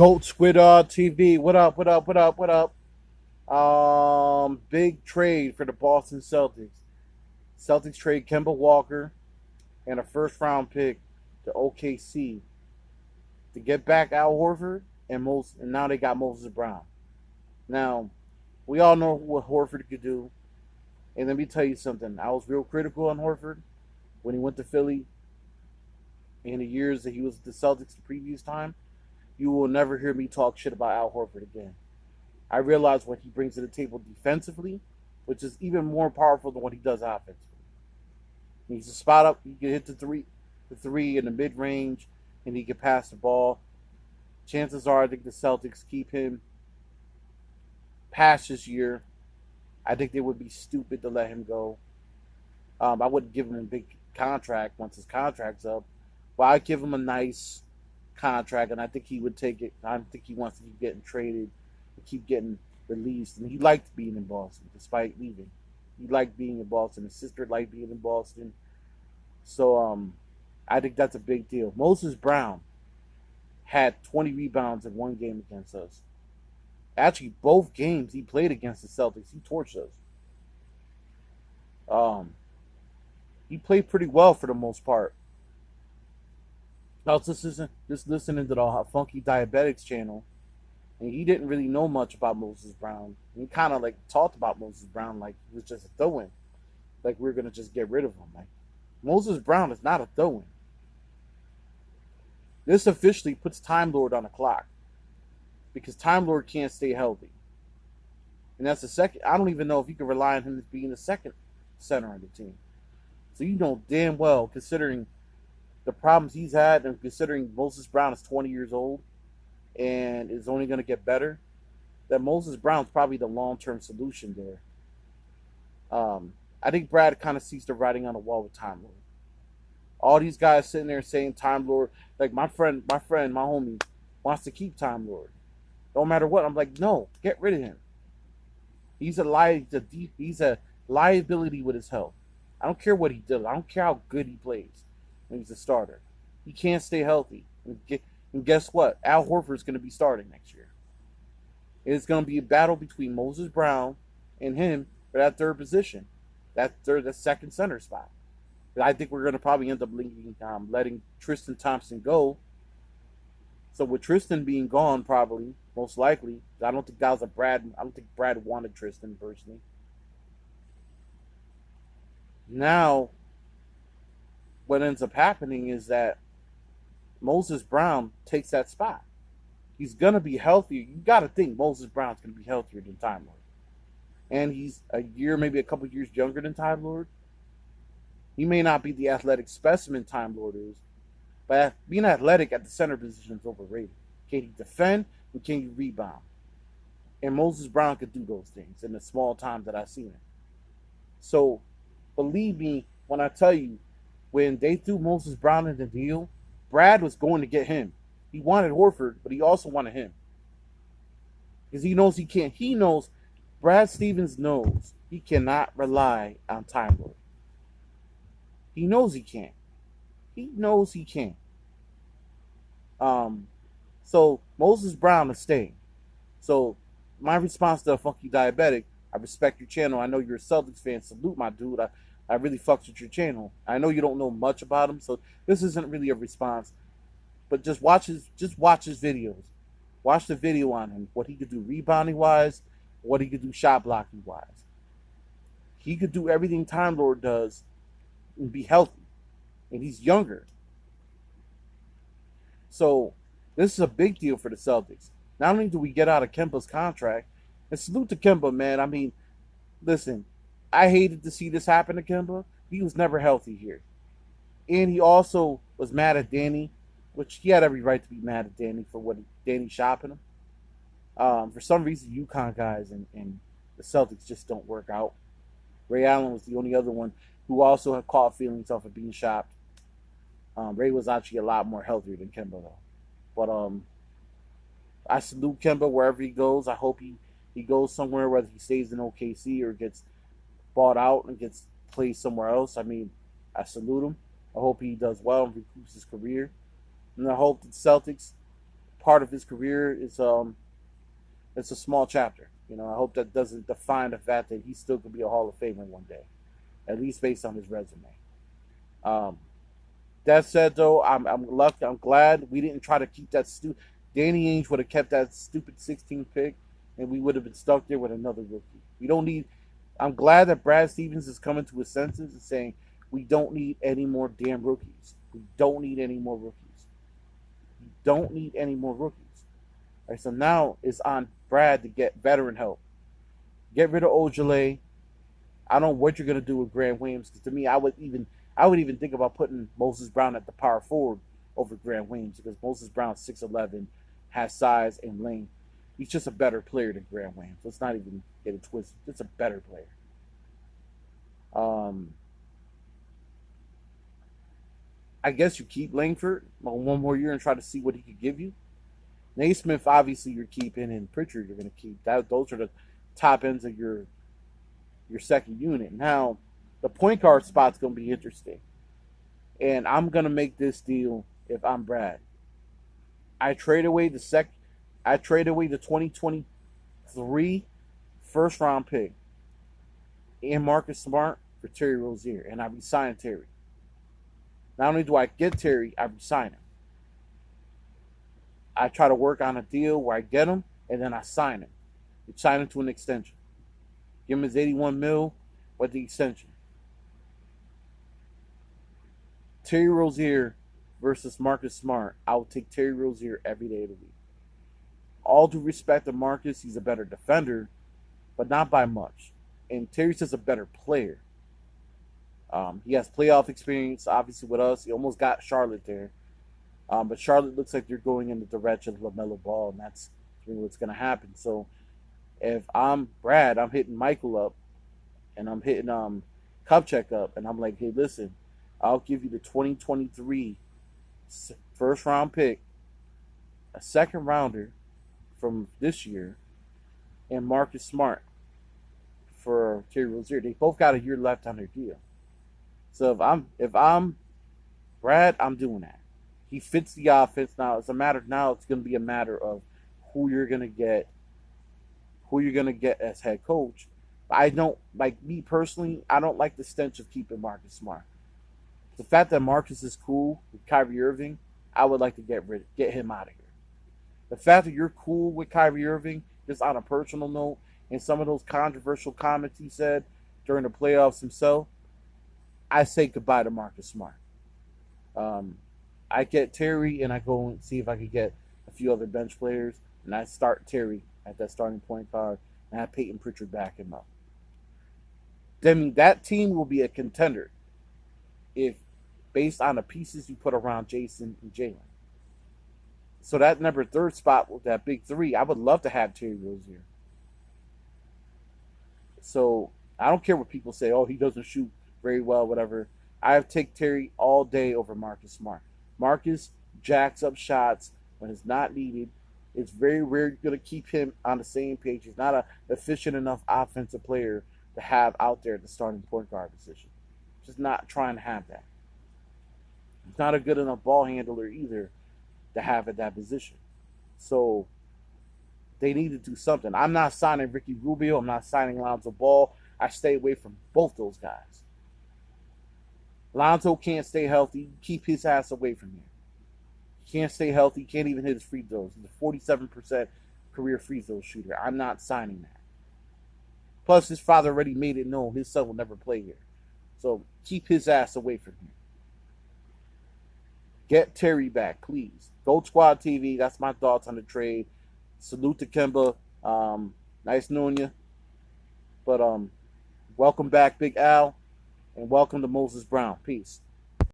Goat Squid TV. What up? What up? What up? What up? Big trade for the Boston Celtics. Celtics trade Kemba Walker and a first round pick to OKC to get back Al Horford and now they got Moses Brown. Now, we all know what Horford could do. And let me tell you something. I was real critical on Horford when he went to Philly in the years that he was at the Celtics the previous time. You will never hear me talk shit about Al Horford again. I realize what he brings to the table defensively, which is even more powerful than what he does offensively. He's a spot up. He can hit the three in the mid range, and he can pass the ball. Chances are, I think the Celtics keep him past this year. I think they would be stupid to let him go. I wouldn't give him a big contract once his contract's up, but I'd give him a nice contract, and I think he would take it. I think he wants to keep getting traded, to keep getting released, and he liked being in Boston despite leaving. He liked being in Boston. His sister liked being in Boston, so I think that's a big deal. Moses Brown had 20 rebounds in one game against us. Actually, both games he played against the Celtics, he torched us. He played pretty well for the most part. I was just listening to the Funky Diabetics channel, and he didn't really know much about Moses Brown. He kind of like talked about Moses Brown like he was just a throw-in, like we're gonna just get rid of him. Like Moses Brown is not a throw-in. This officially puts Time Lord on the clock because Time Lord can't stay healthy, and that's the second. I don't even know if you can rely on him as being the second center on the team. So you know damn well, considering the problems he's had, and considering Moses Brown is 20 years old and is only going to get better, that Moses Brown's probably the long-term solution there. I think Brad kind of sees the writing on the wall with Time Lord. All these guys sitting there saying Time Lord, like my homie, wants to keep Time Lord. No matter what, I'm like, no, get rid of him. He's a liability with his health. I don't care what he does. I don't care how good he plays when he's a starter. He can't stay healthy. And guess what? Al Horford's going to be starting next year. It's going to be a battle between Moses Brown and him for that third position, that second center spot. But I think we're going to probably end up letting Tristan Thompson go. So with Tristan being gone, probably most likely, I don't think Brad wanted Tristan personally. Now, what ends up happening is that Moses Brown takes that spot. He's going to be healthier. You got to think Moses Brown's going to be healthier than Time Lord. And he's a year, maybe a couple years younger than Time Lord. He may not be the athletic specimen Time Lord is, but being athletic at the center position is overrated. Can you defend and can you rebound? And Moses Brown could do those things in the small time that I've seen him. So, believe me when I tell you, when they threw Moses Brown in the deal, Brad was going to get him. He wanted Horford, but he also wanted him. Because he knows he can't. He knows, Brad Stevens knows he cannot rely on Time Lord. He knows he can't. He knows he can't. So Moses Brown is staying. So my response to a Funky Diabetic, I respect your channel. I know you're a Celtics fan. Salute, my dude. I really fucks with your channel. I know you don't know much about him, so this isn't really a response. But just watch his videos. Watch the video on him. What he could do rebounding wise, what he could do shot blocking wise. He could do everything Time Lord does and be healthy. And he's younger. So this is a big deal for the Celtics. Not only do we get out of Kemba's contract, and salute to Kemba, man. I mean, listen, I hated to see this happen to Kemba. He was never healthy here. And he also was mad at Danny, which he had every right to be mad at Danny for what Danny shopping him. For some reason, UConn guys and the Celtics just don't work out. Ray Allen was the only other one who also had caught feelings off of being shopped. Ray was actually a lot more healthier than Kemba, though. But I salute Kemba wherever he goes. I hope he goes somewhere, whether he stays in OKC or gets bought out and gets played somewhere else. I mean, I salute him. I hope he does well and recoups his career. And I hope the Celtics part of his career is it's a small chapter. You know, I hope that doesn't define the fact that he still could be a Hall of Famer one day, at least based on his resume. Um, that said, though, I'm lucky. I'm glad we didn't try to keep that Danny Ainge would have kept that stupid 16 pick, and we would have been stuck there with another rookie. We don't need. I'm glad that Brad Stevens is coming to his senses and saying we don't need any more damn rookies. We don't need any more rookies. We don't need any more rookies. All right, so now it's on Brad to get veteran help. Get rid of Ojale. I don't know what you're gonna do with Grant Williams, because to me, I would even think about putting Moses Brown at the power forward over Grant Williams, because Moses Brown 6'11", has size and length. He's just a better player than Grant Williams. Let's not even get it twisted. Just a better player. I guess you keep Langford on one more year and try to see what he could give you. Naismith, obviously, you're keeping, and Pritchard you're going to keep. Those are the top ends of your second unit. Now, the point guard spot's going to be interesting. And I'm going to make this deal if I'm Brad. I trade away the 2023 first round pick and Marcus Smart for Terry Rozier, and I resign Terry. Not only do I get Terry, I resign him. I try to work on a deal where I get him, and then I sign him. You sign him to an extension. Give him his $81 million with the extension. Terry Rozier versus Marcus Smart. I will take Terry Rozier every day of the week. All due respect to Marcus, he's a better defender, but not by much. And Terry's just a better player. He has playoff experience, obviously, with us. He almost got Charlotte there. But Charlotte looks like they're going in the direction of LaMelo Ball, and that's really what's going to happen. So if I'm Brad, I'm hitting Michael up, and I'm hitting Kupchak up, and I'm like, hey, listen, I'll give you the 2023 first round pick, a second rounder from this year, and Marcus Smart for Terry Rozier. They both got a year left on their deal. So if I'm Brad, I'm doing that. He fits the offense now. It's going to be a matter of who you're going to get as head coach. I don't, like me personally, I don't like the stench of keeping Marcus Smart. The fact that Marcus is cool with Kyrie Irving, I would like to get him out of here. The fact that you're cool with Kyrie Irving, just on a personal note, and some of those controversial comments he said during the playoffs himself, I say goodbye to Marcus Smart. I get Terry, and I go and see if I could get a few other bench players, and I start Terry at that starting point guard, and have Peyton Pritchard back him up. Then that team will be a contender if based on the pieces you put around Jason and Jalen. So that number 3 spot with that big 3, I would love to have Terry Rozier. So I don't care what people say, oh, he doesn't shoot very well, whatever. I have take Terry all day over Marcus Smart. Marcus jacks up shots when it's not needed. It's very rare you're going to keep him on the same page. He's not an efficient enough offensive player to have out there at the starting point guard position. Just not trying to have that. He's not a good enough ball handler either to have at that position. So they need to do something. I'm not signing Ricky Rubio. I'm not signing Lonzo Ball. I stay away from both those guys. Lonzo can't stay healthy. Keep his ass away from here. He can't stay healthy. Can't even hit his free throws. He's a 47% career free throw shooter. I'm not signing that. Plus, his father already made it known his son will never play here. So keep his ass away from here. Get Terry back, please. Gold Squad TV. That's my thoughts on the trade. Salute to Kemba. Nice knowing you. But welcome back, Big Al. And welcome to Moses Brown. Peace.